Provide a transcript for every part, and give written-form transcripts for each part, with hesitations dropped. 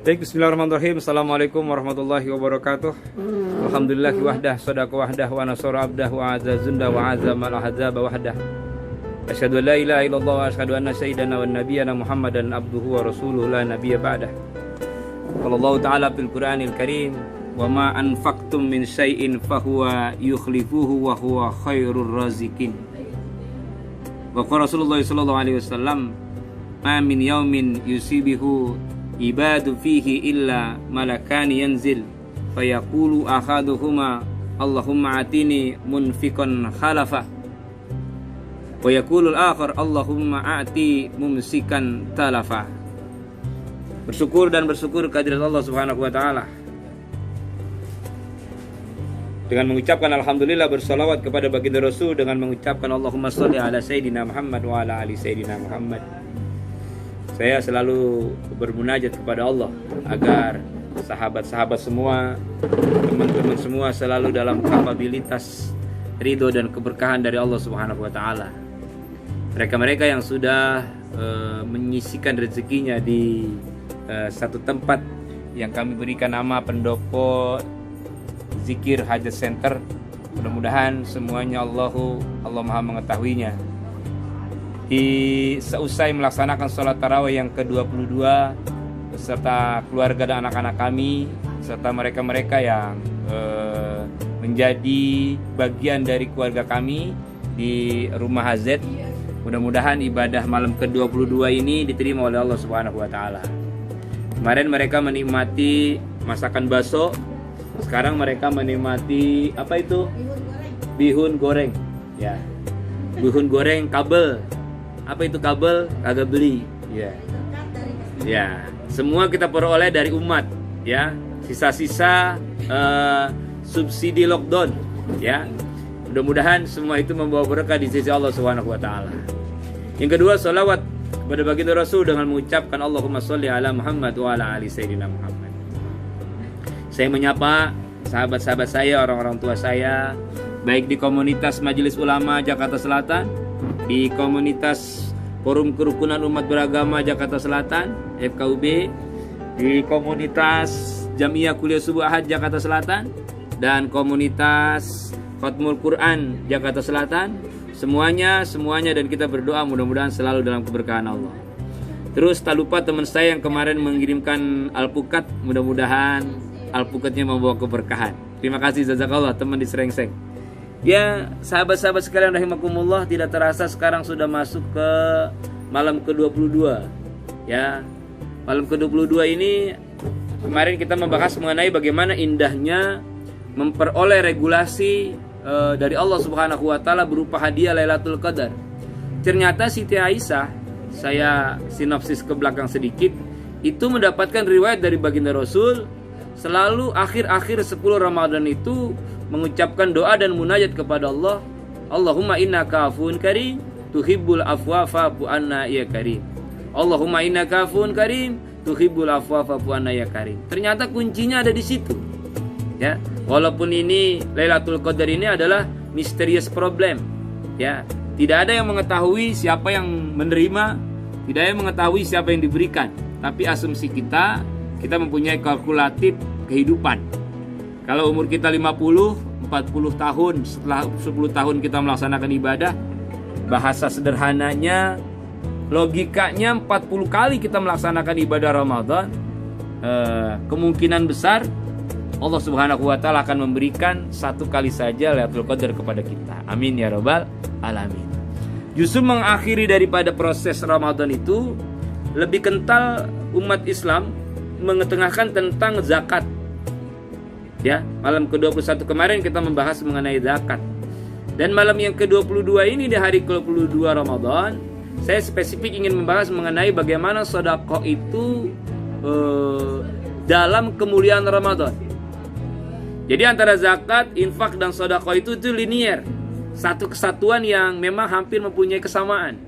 Baik, bismillahirrahmanirrahim. Assalamualaikum warahmatullahi wabarakatuh. Alhamdulillah wahdah, sadaqa wahdah, wa nasara abdah, wa azza zunda, wa azza mal ahzaba wahdah. Asyhadu an la ilaha illallah wa asyhadu anna sayyidana wa nabiyyana Muhammadan abduhu wa rasuluhu la nabiyya ba'dah. Qala ta'ala fil Qur'anil Karim, wa ma anfaqtum min syai'in fahuwa yukhlifuhu wa huwa khairur raziqin. Wa qala Rasulullah sallallahu alaihi wasallam, ma min yaumin yusibihu ibadu fihi illa malakani yanzil fayaqulu ahaduhuma Allahumma atini munfiqan khalafa wa yaqulu al-akhar Allahumma ati mumsikan talafa. Bersyukur dan bersyukur kehadirat Allah Subhanahu wa taala dengan mengucapkan alhamdulillah, bersalawat kepada baginda Rasul dengan mengucapkan Allahumma sholli ala sayyidina Muhammad wa ala ali sayyidina Muhammad. Saya selalu bermunajat kepada Allah agar sahabat-sahabat semua, teman-teman semua selalu dalam kapabilitas ridho dan keberkahan dari Allah Subhanahu wa taala. Mereka-mereka yang sudah menyisikan rezekinya di satu tempat yang kami berikan nama Pendopo Zikir Hajat Center, mudah-mudahan semuanya Allah Maha mengetahuinya. Seusai melaksanakan sholat tarawih yang ke-22 beserta keluarga dan anak-anak kami serta mereka-mereka yang menjadi bagian dari keluarga kami di rumah HZ, mudah-mudahan ibadah malam ke-22 ini diterima oleh Allah Subhanahu wa taala. Kemarin mereka menikmati masakan bakso, sekarang mereka menikmati apa itu? Bihun goreng. Ya. Bihun goreng kabel. Apa itu kabel? Kagak beli. Ya. Ya, semua kita peroleh dari umat, ya. Sisa-sisa subsidi lockdown, ya. Mudah-mudahan semua itu membawa berkah di sisi Allah Subhanahu wa taala. Yang kedua, salawat kepada baginda Rasul dengan mengucapkan Allahumma sholli ala Muhammad wa ala ali sayyidina Muhammad. Saya menyapa sahabat-sahabat saya, orang-orang tua saya, baik di komunitas Majelis Ulama Jakarta Selatan, di komunitas Forum Kerukunan Umat Beragama Jakarta Selatan FKUB, di komunitas Jamiah Kuliah Subuh Ahad Jakarta Selatan, dan komunitas Khatmul Quran Jakarta Selatan. Semuanya dan kita berdoa mudah-mudahan selalu dalam keberkahan Allah. Terus tak lupa teman saya yang kemarin mengirimkan alpukat, mudah-mudahan alpukatnya membawa keberkahan. Terima kasih jazakallah teman di Serengseng. Ya, sahabat-sahabat sekalian rahimakumullah, tidak terasa sekarang sudah masuk ke malam ke-22. Ya, malam ke-22 ini kemarin kita membahas mengenai bagaimana indahnya memperoleh regulasi dari Allah Subhanahu wa taala berupa hadiah Lailatul Qadar. Ternyata Siti Aisyah, saya sinopsis ke belakang sedikit, itu mendapatkan riwayat dari baginda Rasul selalu akhir-akhir 10 Ramadan itu mengucapkan doa dan munajat kepada Allah, Allahumma innaka afuwun karim tuhibbul afwa fa'fu anna ya karim. Allahumma innaka afuwun karim tuhibbul afwa fa'fu anna ya karim. Ternyata kuncinya ada di situ. Ya, walaupun ini Lailatul Qadar ini adalah mysterious problem. Ya, tidak ada yang mengetahui siapa yang menerima, tidak ada yang mengetahui siapa yang diberikan. Tapi asumsi kita mempunyai kalkulatif kehidupan. Kalau umur kita 50, 40 tahun, setelah 10 tahun kita melaksanakan ibadah, bahasa sederhananya, logikanya 40 kali kita melaksanakan ibadah Ramadan, kemungkinan besar Allah Subhanahu wa taala akan memberikan satu kali saja Lailatul Qadar kepada kita. Amin ya rabbal alamin. Justru mengakhiri daripada proses Ramadan itu lebih kental umat Islam mengetengahkan tentang zakat. Ya, malam ke-21 kemarin kita membahas mengenai zakat. Dan malam yang ke-22 ini di hari ke-22 Ramadan, saya spesifik ingin membahas mengenai bagaimana sedekah itu dalam kemuliaan Ramadan. Jadi antara zakat, infak dan sedekah itu linier. Satu kesatuan yang memang hampir mempunyai kesamaan.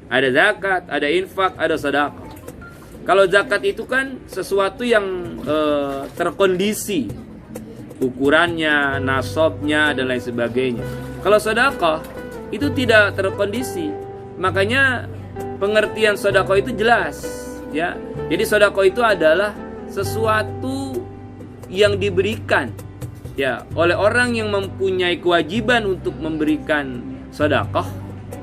Ada zakat, ada infak, ada sedekah. Kalau zakat itu kan sesuatu yang terkondisi, ukurannya, nasabnya dan lain sebagainya. Kalau sedekah itu tidak terkondisi, makanya pengertian sedekah itu jelas, ya. Jadi sedekah itu adalah sesuatu yang diberikan ya oleh orang yang mempunyai kewajiban untuk memberikan sedekah,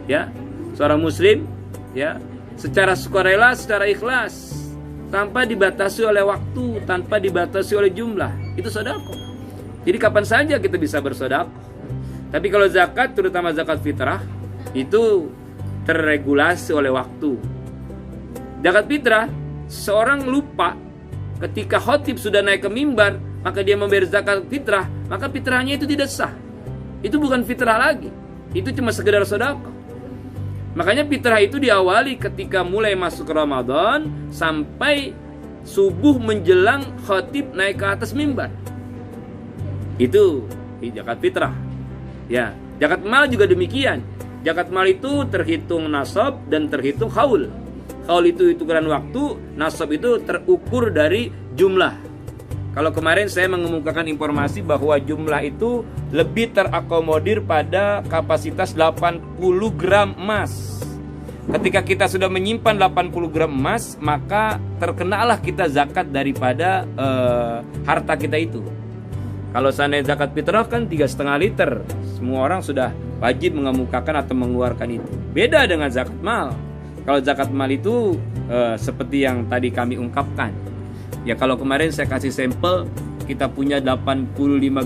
ya, seorang muslim, ya, secara sukarela, secara ikhlas, tanpa dibatasi oleh waktu, tanpa dibatasi oleh jumlah, itu sedekah. Jadi kapan saja kita bisa bersedekah. Tapi kalau zakat, terutama zakat fitrah, itu terregulasi oleh waktu. Zakat fitrah, seorang lupa ketika khotib sudah naik ke mimbar, maka dia membayar zakat fitrah, maka fitrahnya itu tidak sah. Itu bukan fitrah lagi, itu cuma sekedar sedekah. Makanya fitrah itu diawali ketika mulai masuk Ramadan sampai subuh menjelang khotib naik ke atas mimbar. Itu zakat fitrah. Ya, zakat mal juga demikian. Zakat mal itu terhitung nasab dan terhitung haul. Haul itu hitungan waktu, nasab itu terukur dari jumlah. Kalau kemarin saya mengemukakan informasi bahwa jumlah itu lebih terakomodir pada kapasitas 80 gram emas. Ketika kita sudah menyimpan 80 gram emas, maka terkenalah kita zakat daripada harta kita itu. Kalau seandainya zakat fitrah kan 3,5 liter, semua orang sudah wajib mengemukakan atau mengeluarkan itu. Beda dengan zakat mal. Kalau zakat mal itu seperti yang tadi kami ungkapkan. Ya, kalau kemarin saya kasih sampel, kita punya 85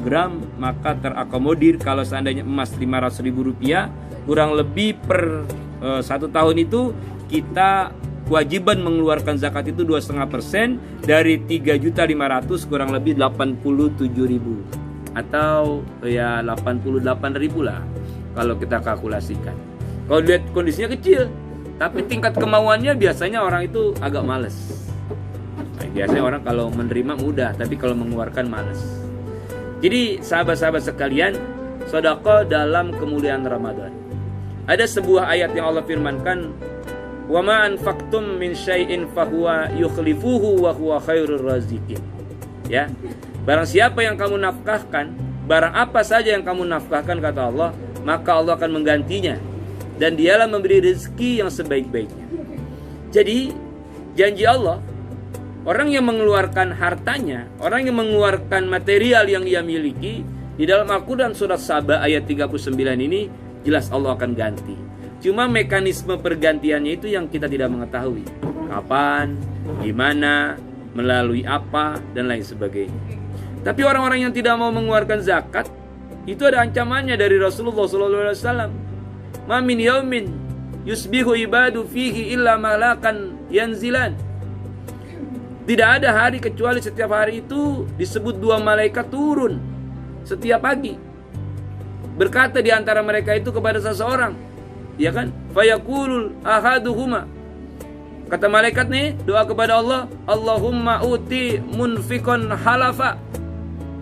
gram, maka terakomodir kalau seandainya emas Rp500.000, kurang lebih per 1 tahun itu kita kewajiban mengeluarkan zakat itu 2,5% dari 3.500.000, kurang lebih 87.000 atau ya 88.000 lah kalau kita kalkulasikan. Kalau lihat kondisinya kecil, tapi tingkat kemauannya biasanya orang itu agak males. Biasanya orang kalau menerima mudah, tapi kalau mengeluarkan malas. Jadi sahabat-sahabat sekalian, sedekah dalam kemuliaan Ramadan. Ada sebuah ayat yang Allah firmankan, "Wa ma anfaqtum min syai'in fahuwa yukhlifuhu wa huwa khairur raziqin." Ya. Barang siapa yang kamu nafkahkan, barang apa saja yang kamu nafkahkan, kata Allah, maka Allah akan menggantinya, dan Dialah memberi rezeki yang sebaik-baiknya. Jadi janji Allah, orang yang mengeluarkan hartanya, orang yang mengeluarkan material yang ia miliki, di dalam Al-Quran surat Saba ayat 39 ini jelas Allah akan ganti. Cuma mekanisme pergantiannya itu yang kita tidak mengetahui. Kapan, gimana, melalui apa, dan lain sebagainya. Tapi orang-orang yang tidak mau mengeluarkan zakat, itu ada ancamannya dari Rasulullah SAW. Ma min yaumin yusbihu ibadu fihi illa malakan yanzilan. Tidak ada hari kecuali setiap hari itu disebut 2 malaikat turun setiap pagi. Berkata di antara mereka itu kepada seseorang, ya kan? Fayaqulul ahaduhuma. Kata malaikat nih, doa kepada Allah, Allahumma uti munfikon halafa.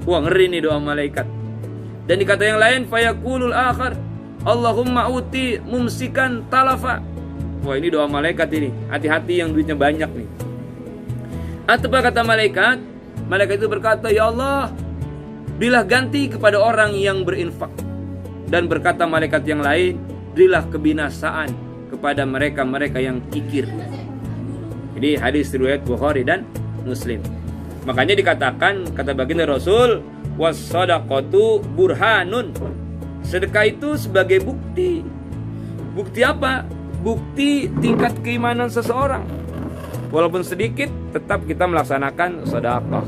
Wah, ngeri nih doa malaikat. Dan di kata yang lain, fayaqulul akhar, Allahumma uti mumsikan talafa. Wah, ini doa malaikat ini. Hati-hati yang duitnya banyak nih. Atau kata malaikat, malaikat itu berkata, ya Allah, berilah ganti kepada orang yang berinfak. Dan berkata malaikat yang lain, berilah kebinasaan kepada mereka-mereka yang kikir. Jadi hadis riwayat Bukhari dan Muslim. Makanya dikatakan, kata baginda Rasul, was-shadaqatu burhanun. Sedekah itu sebagai bukti. Bukti apa? Bukti tingkat keimanan seseorang. Walaupun sedikit, tetap kita melaksanakan sedekah.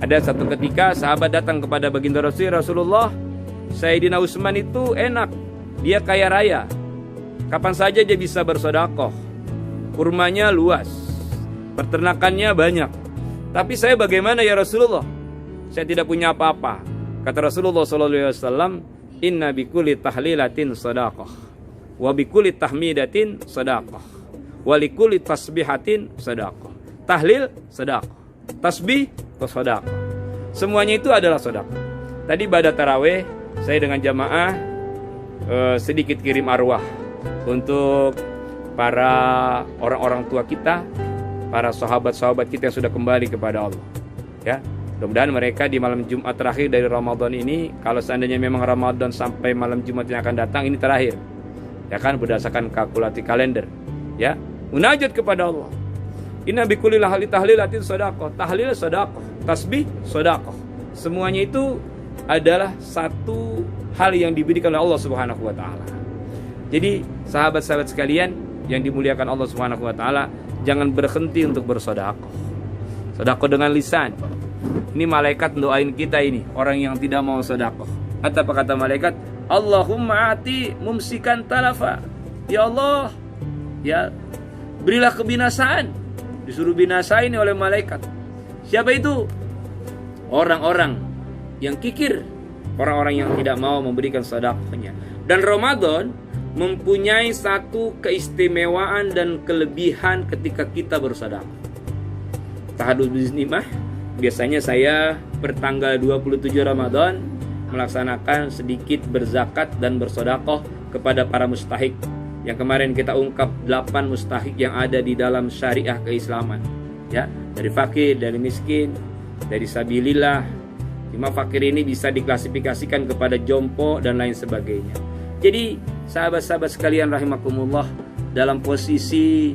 Ada satu ketika sahabat datang kepada baginda Rasulullah, Sayyidina Utsman itu enak, dia kaya raya, kapan saja dia bisa bersedekah. Kurmanya luas, peternakannya banyak. Tapi saya bagaimana ya Rasulullah? Saya tidak punya apa-apa. Kata Rasulullah SAW, inna bikulli tahlilatin sedekah, wa bikulli tahmidatin sedekah, walikuli tasbihatin sedekah. Tahlil sedekah, tasbih sedekah. Semuanya itu adalah sedekah. Tadi pada tarawih saya dengan jamaah sedikit kirim arwah untuk para orang-orang tua kita, para sahabat-sahabat kita yang sudah kembali kepada Allah. Ya, mudah-mudahan mereka di malam Jumat terakhir dari Ramadan ini, kalau seandainya memang Ramadan sampai malam Jumat yang akan datang ini terakhir, ya kan, berdasarkan kalkulasi kalender, ya, munajat kepada Allah. Inna bikulli tahlilatin sedekah. Tahlil sedekah, tasbih sedekah. Semuanya itu adalah satu hal yang diberikan oleh Allah Subhanahu wa taala. Jadi, sahabat-sahabat sekalian yang dimuliakan Allah Subhanahu wa taala, jangan berhenti untuk bersedekah. Sedekah dengan lisan. Ini malaikat doain kita ini, orang yang tidak mau sedekah. Apa kata malaikat? Allahumma ati mumsikan talafa. Ya Allah, ya berilah kebinasaan. Disuruh binasain oleh malaikat. Siapa itu? Orang-orang yang kikir, orang-orang yang tidak mau memberikan sedekahnya. Dan Ramadan mempunyai satu keistimewaan dan kelebihan ketika kita bersedekah. Tahadus bismillah. Biasanya saya bertanggal 27 Ramadan melaksanakan sedikit berzakat dan bersedekah kepada para mustahik. Yang kemarin kita ungkap 8 mustahik yang ada di dalam syariah keislaman. Ya, dari fakir, dari miskin, dari sabilillah. 5 fakir ini bisa diklasifikasikan kepada jompo dan lain sebagainya. Jadi, sahabat-sahabat sekalian rahimakumullah, dalam posisi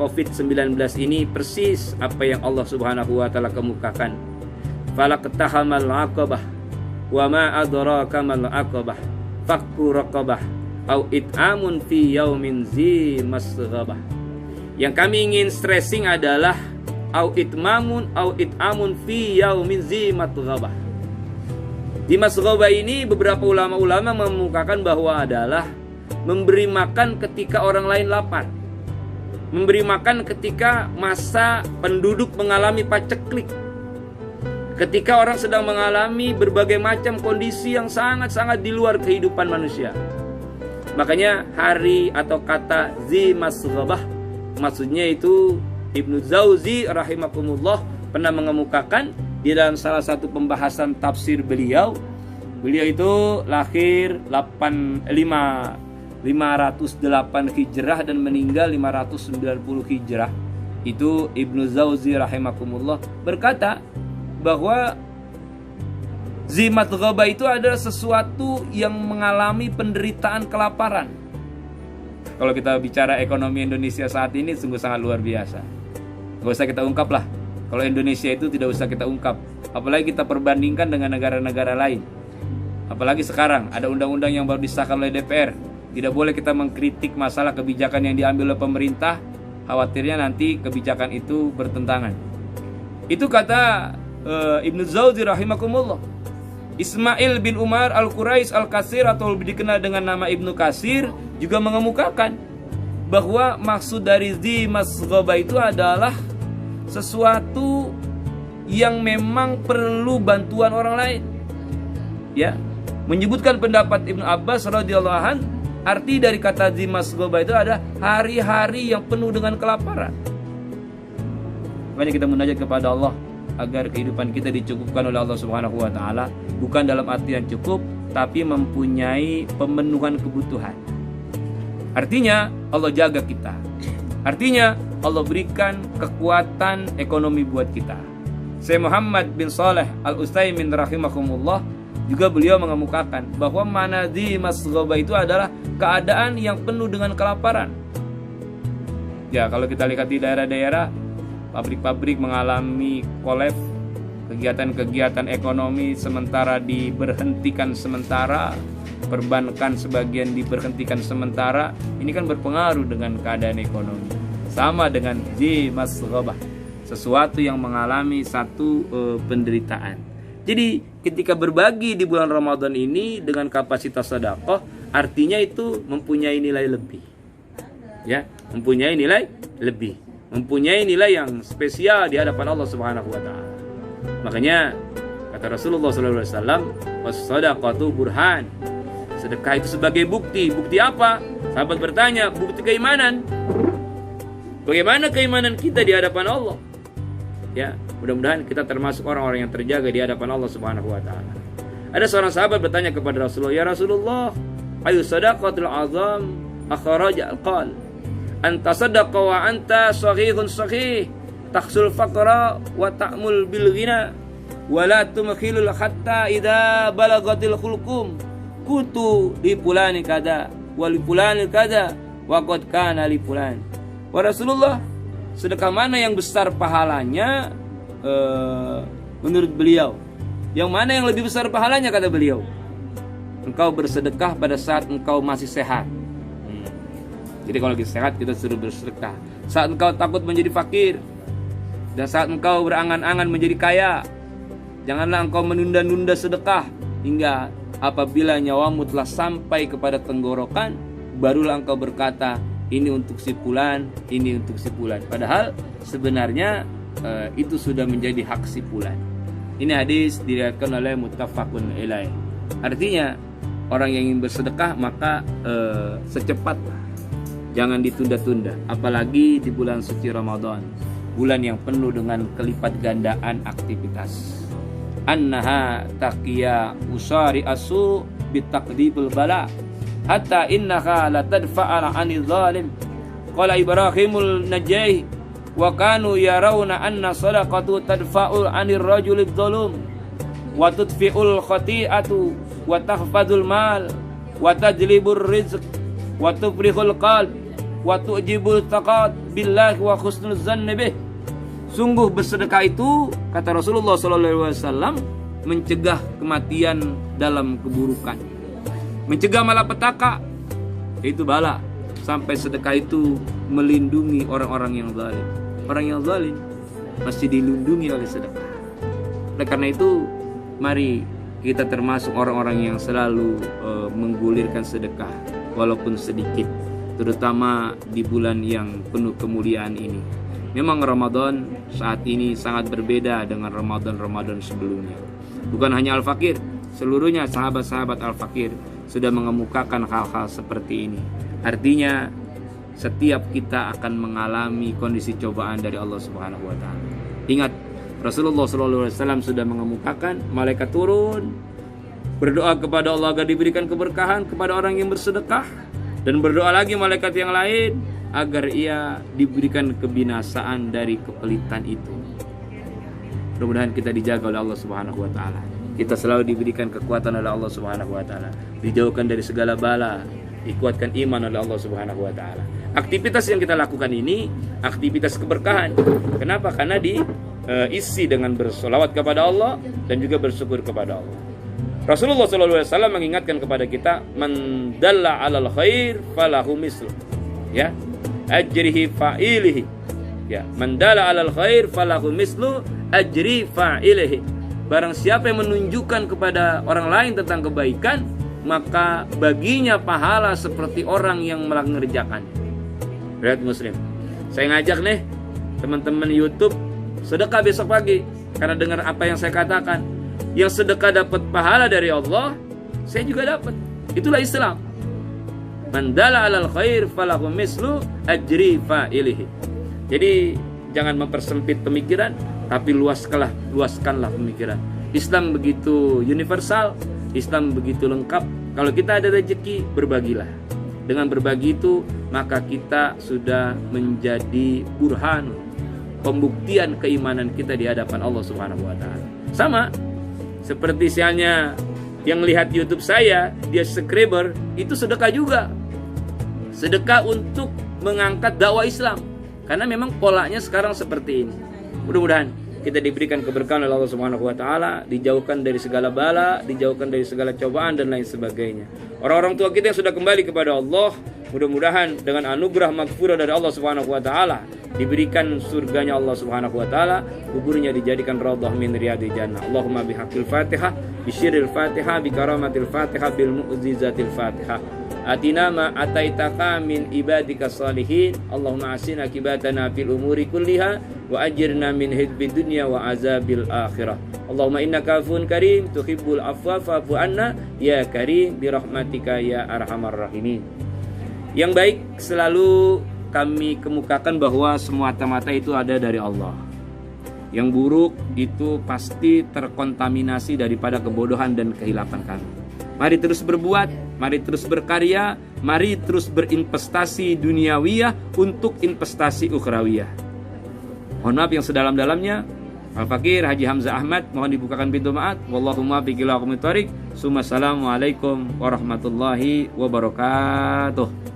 COVID-19 ini persis apa yang Allah Subhanahu wa taala kemukakan. Falaqtahamal 'aqabah wa ma adraka mal 'aqabah fakku raqabah au it'amun fi yaumin zi masghabah. Yang kami ingin stressing adalah au it'amun fi yaumin zi masghabah. Di masghabah ini beberapa ulama-ulama memukakan bahwa adalah memberi makan ketika orang lain lapar. Memberi makan ketika masa penduduk mengalami paceklik. Ketika orang sedang mengalami berbagai macam kondisi yang sangat-sangat di luar kehidupan manusia. Makanya hari atau kata zi masghabah, maksudnya itu Ibnu Jauzi rahimakumullah pernah mengemukakan di dalam salah satu pembahasan tafsir beliau. Beliau itu lahir 508 Hijrah dan meninggal 590 Hijrah. Itu Ibnu Jauzi rahimakumullah berkata bahwa zimat ghaba itu adalah sesuatu yang mengalami penderitaan kelaparan. Kalau kita bicara ekonomi Indonesia saat ini sungguh sangat luar biasa. Gak usah kita ungkap lah. Kalau Indonesia itu tidak usah kita ungkap. Apalagi kita perbandingkan dengan negara-negara lain. Apalagi sekarang ada undang-undang yang baru disahkan oleh DPR. Tidak boleh kita mengkritik masalah kebijakan yang diambil oleh pemerintah. Khawatirnya nanti kebijakan itu bertentangan. Itu kata Ibnu Jauzi rahimakumullah. Ismail bin Umar Al-Quraish Al-Katsir atau lebih dikenal dengan nama Ibnu Katsir juga mengemukakan bahwa maksud dari zi masghabah itu adalah sesuatu yang memang perlu bantuan orang lain. Ya, menyebutkan pendapat Ibnu Abbas radhiyallahu anhu, arti dari kata zi masghabah itu ada hari-hari yang penuh dengan kelaparan. Makanya kita munajat kepada Allah agar kehidupan kita dicukupkan oleh Allah Subhanahu wa taala, bukan dalam artian cukup, tapi mempunyai pemenuhan kebutuhan. Artinya Allah jaga kita. Artinya Allah berikan kekuatan ekonomi buat kita. Syekh Muhammad bin Shalih Al-Utsaimin rahimahumullah juga beliau mengemukakan bahwa manadhi masghabah itu adalah keadaan yang penuh dengan kelaparan. Ya, kalau kita lihat di daerah-daerah, pabrik-pabrik mengalami kolaps, kegiatan-kegiatan ekonomi sementara diberhentikan sementara, perbankan sebagian diberhentikan sementara. Ini kan berpengaruh dengan keadaan ekonomi. Sama dengan zi masghabah, sesuatu yang mengalami satu penderitaan. Jadi ketika berbagi di bulan Ramadan ini dengan kapasitas sedekah, artinya itu mempunyai nilai lebih. Ya, mempunyai nilai lebih. Mempunyai nilai yang spesial di hadapan Allah Subhanahu wa taala. Makanya kata Rasulullah sallallahu alaihi wasallam, "Was-shadaqatu burhan." Sedekah itu sebagai bukti. Bukti apa? Sahabat bertanya, bukti keimanan. Bagaimana keimanan kita di hadapan Allah? Ya, mudah-mudahan kita termasuk orang-orang yang terjaga di hadapan Allah Subhanahu wa taala. Ada seorang sahabat bertanya kepada Rasulullah, "Ya Rasulullah, ayu sadaqatul azam akhraja al-qal? Anta sadaqa wa anta saghihun saghih, takhsul faqra wa ta'mul bil ghina, wa la tumkhilul hatta idza balagatil khulqum, kutu li fulani kada wa li fulani kada wa qad kana li fulan." Wa Rasulullah, sedekah mana yang besar pahalanya menurut beliau? Yang mana yang lebih besar pahalanya kata beliau? Engkau bersedekah pada saat engkau masih sehat. Jadi kalau lagi sehat kita suruh bersedekah. Saat engkau takut menjadi fakir dan saat engkau berangan-angan menjadi kaya, janganlah engkau menunda-nunda sedekah hingga apabila nyawamu telah sampai kepada tenggorokan, barulah engkau berkata, ini untuk si fulan, ini untuk si fulan. Padahal sebenarnya itu sudah menjadi hak si fulan. Ini hadis diriwayatkan oleh muttafaqun ilaih. Artinya orang yang ingin bersedekah maka secepatnya, jangan ditunda-tunda, apalagi di bulan suci Ramadan, bulan yang penuh dengan kelipat gandaan aktivitas. Annaha taqiya usari asu bitaqdibul bala hatta innaha la tadfa'ala 'anil zalim. Qala Ibrahimul Najih wa kanu yarawna anna sadaqatu tadfa'u 'anil rajulid dzalum wa tudfi'ul khati'atu wa tahfadul mal wa tajlibur rizq wa tufrihul qalb wa tu'jibul taqat billahi wa khusnul zanni bih. Sungguh bersedekah itu, kata Rasulullah SAW, mencegah kematian dalam keburukan, mencegah malapetaka, yaitu bala. Sampai sedekah itu melindungi orang-orang yang zalim. Orang yang zalim masih dilindungi oleh sedekah. Oleh karena itu, mari kita termasuk orang-orang yang selalu menggulirkan sedekah walaupun sedikit, terutama di bulan yang penuh kemuliaan ini. Memang Ramadan saat ini sangat berbeda dengan Ramadan-Ramadan sebelumnya. Bukan hanya Al-Fakir, seluruhnya sahabat-sahabat Al-Fakir sudah mengemukakan hal-hal seperti ini. Artinya setiap kita akan mengalami kondisi cobaan dari Allah Subhanahu wa taala. Ingat, Rasulullah SAW sudah mengemukakan malaikat turun berdoa kepada Allah agar diberikan keberkahan kepada orang yang bersedekah, dan berdoa lagi malaikat yang lain agar ia diberikan kebinasaan dari kepelitan itu. Mudah-mudahan kita dijaga oleh Allah Subhanahu wa taala. Kita selalu diberikan kekuatan oleh Allah Subhanahu wa taala, dijauhkan dari segala bala, dikuatkan iman oleh Allah Subhanahu wa taala. Aktivitas yang kita lakukan ini aktivitas keberkahan. Kenapa? Karena diisi dengan bersolawat kepada Allah dan juga bersyukur kepada Allah. Rasulullah SAW mengingatkan kepada kita, man dalla 'alal khair falahu mislu, ya, ajrihi fa'ilihi, ya, man dalla 'alal khair falahu mislu ajri fa'ilihi. Barang siapa yang menunjukkan kepada orang lain tentang kebaikan, maka baginya pahala seperti orang yang mengerjakannya. Riwayat Muslim. Saya ngajak nih teman-teman YouTube sedekah besok pagi karena dengar apa yang saya katakan. Yang sedekah dapat pahala dari Allah, saya juga dapat. Itulah Islam. Man dalla 'alal khair falahu mislu ajri fa'ilihi. Jadi jangan mempersempit pemikiran, tapi luaskanlah pemikiran. Islam begitu universal, Islam begitu lengkap. Kalau kita ada rezeki, berbagilah. Dengan berbagi itu, maka kita sudah menjadi burhan, pembuktian keimanan kita di hadapan Allah Subhanahu wa taala. Sama seperti misalnya yang lihat YouTube saya, dia subscriber, itu sedekah juga. Sedekah untuk mengangkat dakwah Islam. Karena memang polanya sekarang seperti ini. Mudah-mudahan kita diberikan keberkahan oleh Allah Subhanahu wa taala, dijauhkan dari segala bala, dijauhkan dari segala cobaan dan lain sebagainya. Orang-orang tua kita yang sudah kembali kepada Allah, mudah-mudahan dengan anugerah maghfirah dari Allah Subhanahu wa taala, diberikan surganya Allah Subhanahu wa taala, kuburnya dijadikan raudhah min riyadil jannah. Allahumma bihaqqil Fatihah, bisyirril Fatihah, bikaramatil Fatihah, bil mu'jizatil Fatihah. Atina ma ataitaka min ibadika salihin. Allahumma asina akibatana fil umuri kulliha wa ajirna min hidzid dunya wa azabil akhirah. Allahumma innaka afuwun karim tuhibbul afwa fa'fu anna ya karim bi rahmatika ya arhamar rahimin. Yang baik selalu kami kemukakan bahwa semata-mata itu ada dari Allah. Yang buruk itu pasti terkontaminasi daripada kebodohan dan kehilapan kami. Mari terus berbuat, mari terus berkarya, mari terus berinvestasi duniawiyah untuk investasi ukhrawiyah. Mohon maaf yang sedalam-dalamnya. Al-Fakir Haji Hamzah Ahmad mohon dibukakan pintu maaf. Wallahumma biqilaqumit thariq. Assalamualaikum warahmatullahi wabarakatuh.